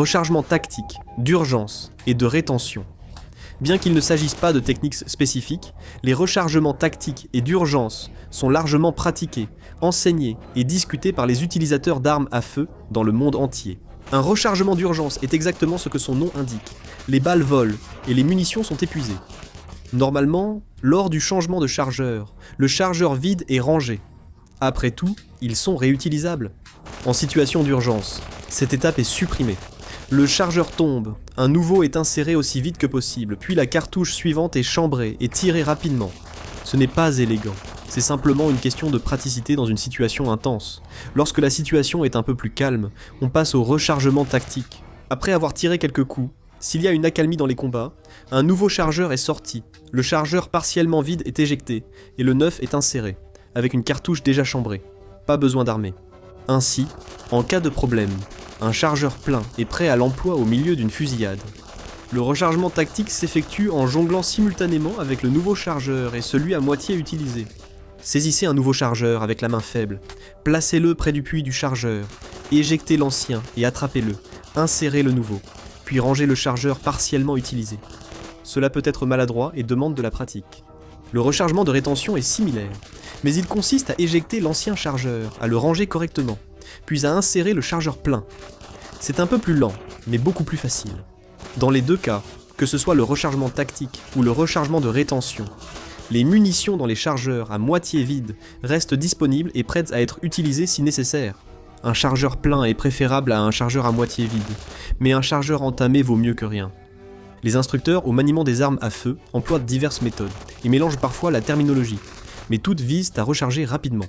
rechargement tactique, d'urgence et de rétention. Bien qu'il ne s'agisse pas de techniques spécifiques, les rechargements tactiques et d'urgence sont largement pratiqués, enseignés et discutés par les utilisateurs d'armes à feu dans le monde entier. Un rechargement d'urgence est exactement ce que son nom indique. Les balles volent et les munitions sont épuisées. Normalement, lors du changement de chargeur, le chargeur vide est rangé. Après tout, ils sont réutilisables. En situation d'urgence, cette étape est supprimée. Le chargeur tombe, un nouveau est inséré aussi vite que possible, puis la cartouche suivante est chambrée et tirée rapidement. Ce n'est pas élégant, c'est simplement une question de praticité dans une situation intense. Lorsque la situation est un peu plus calme, on passe au rechargement tactique. Après avoir tiré quelques coups, s'il y a une accalmie dans les combats, un nouveau chargeur est sorti, le chargeur partiellement vide est éjecté, et le neuf est inséré, avec une cartouche déjà chambrée. Pas besoin d'armer. Ainsi, en cas de problème, un chargeur plein est prêt à l'emploi au milieu d'une fusillade. Le rechargement tactique s'effectue en jonglant simultanément avec le nouveau chargeur et celui à moitié utilisé. Saisissez un nouveau chargeur avec la main faible, placez-le près du puits du chargeur, éjectez l'ancien et attrapez-le, insérez le nouveau, puis rangez le chargeur partiellement utilisé. Cela peut être maladroit et demande de la pratique. Le rechargement de rétention est similaire, mais il consiste à éjecter l'ancien chargeur, à le ranger correctement, puis à insérer le chargeur plein. C'est un peu plus lent, mais beaucoup plus facile. Dans les deux cas, que ce soit le rechargement tactique ou le rechargement de rétention, les munitions dans les chargeurs à moitié vides restent disponibles et prêtes à être utilisées si nécessaire. Un chargeur plein est préférable à un chargeur à moitié vide, mais un chargeur entamé vaut mieux que rien. Les instructeurs au maniement des armes à feu emploient diverses méthodes et mélangent parfois la terminologie, mais toutes visent à recharger rapidement.